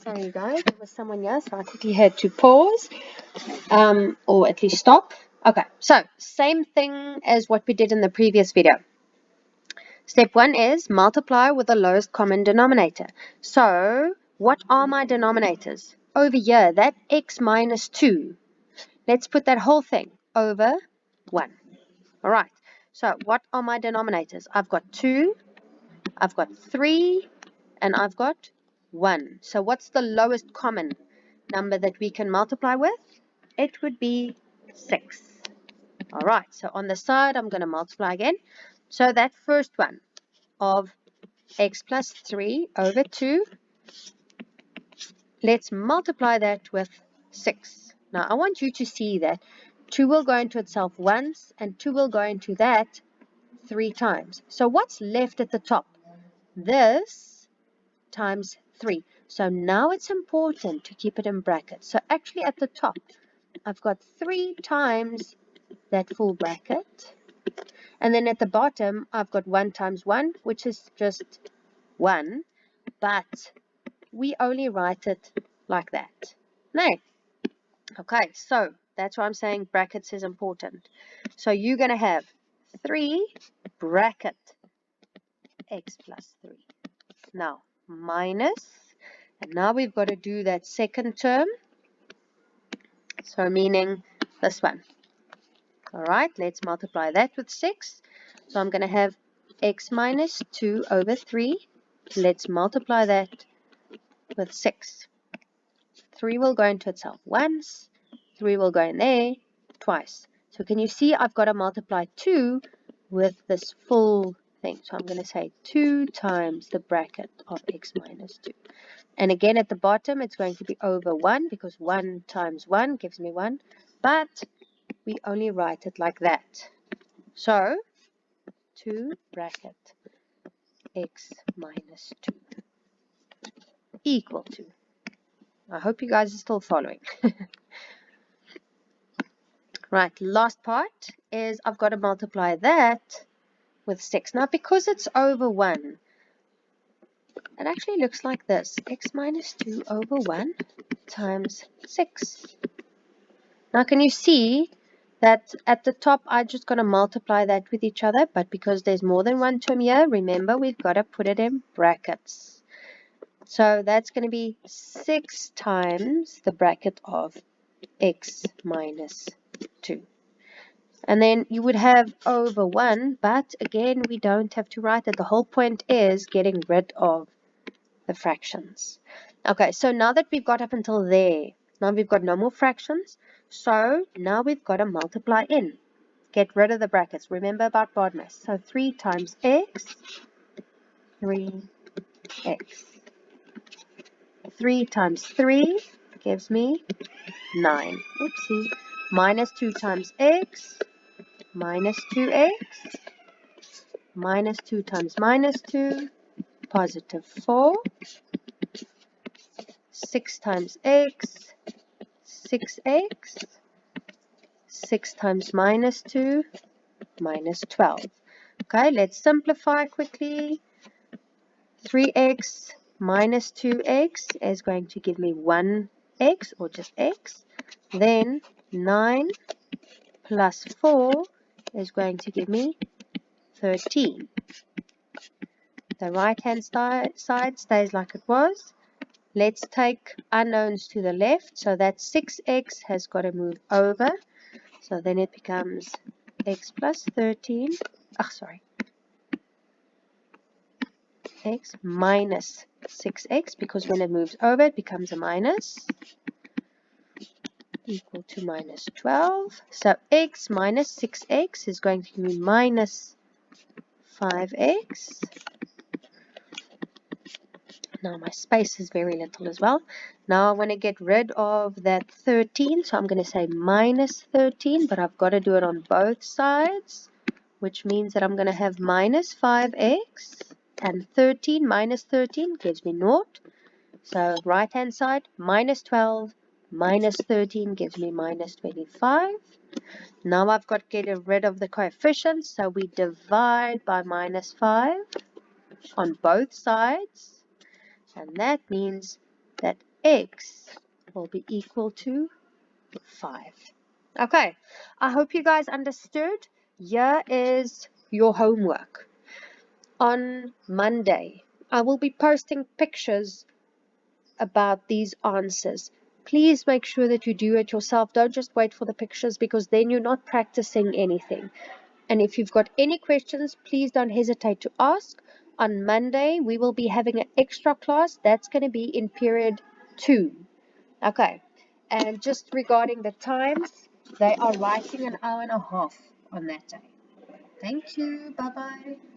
Sorry guys, there was someone here, so I quickly had to pause, or at least stop. Okay, so same thing as what we did in the previous video. Step 1 is multiply with the lowest common denominator. So what are my denominators? Over here, that x minus 2. Let's put that whole thing over 1. All right, so what are my denominators? I've got 2, I've got 3, and I've got 1. So what's the lowest common number that we can multiply with? It would be 6. All right, so on the side, I'm going to multiply again. So that first one of x plus 3 over 2, let's multiply that with 6. Now, I want you to see that 2 will go into itself once, and 2 will go into that 3 times. So what's left at the top? This times 3. So now it's important to keep it in brackets. So actually at the top, I've got 3 times that full bracket. And then at the bottom, I've got 1 times 1, which is just 1. But we only write it like that. No. Okay, so that's why I'm saying brackets is important. So you're going to have 3 bracket x plus 3. Now, minus, and now we've got to do that second term. So meaning this one. All right, let's multiply that with 6. So I'm going to have x minus 2 over 3. Let's multiply that with 6. 3 will go into itself once. 3 will go in there twice. So can you see I've got to multiply 2 with this full thing. So I'm going to say 2 times the bracket of x minus 2. And again at the bottom it's going to be over 1 because 1 times 1 gives me 1. But we only write it like that. So 2 bracket x minus 2 equal to. I hope you guys are still following. Right, last part is I've got to multiply that with 6. Now because it's over 1, it actually looks like this. X minus 2 over 1 times 6. Now can you see that at the top I'm just going to multiply that with each other, but because there's more than one term here, remember we've got to put it in brackets. So that's going to be 6 times the bracket of x minus 2. And then you would have over 1, but again we don't have to write it. The whole point is getting rid of the fractions. Okay, so now that we've got up until there, now we've got no more fractions. So now we've got to multiply in. Get rid of the brackets. Remember about BODMAS. So 3 times x, 3x. 3 times 3 gives me 9. Oopsie. Minus 2 times x, minus 2x. Minus 2 times minus 2, positive 4. 6 times x, 6x. 6 times minus 2, minus 12. Okay, let's simplify quickly. 3x minus 2x is going to give me 1x, or just x. Then 9 plus 4 is going to give me 13. The right-hand side stays like it was. Let's take unknowns to the left. So that 6x has got to move over. So then it becomes x plus 13. X minus 6x, because when it moves over it becomes a minus, equal to minus 12. So x minus 6x is going to be minus 5x. Now my space is very little as well. Now I want to get rid of that 13, so I'm going to say minus 13, but I've got to do it on both sides, which means that I'm going to have minus 5x, and 13 minus 13 gives me 0. So right hand side, minus 12 minus 13 gives me minus 25. Now I've got to get rid of the coefficients, so we divide by minus 5 on both sides. And that means that x will be equal to 5. Okay, I hope you guys understood. Here is your homework. On Monday, I will be posting pictures about these answers. Please make sure that you do it yourself. Don't just wait for the pictures, because then you're not practicing anything. And if you've got any questions, please don't hesitate to ask. On Monday, we will be having an extra class. That's going to be in period 2. Okay. And just regarding the times, they are writing an hour and a half on that day. Thank you. Bye-bye.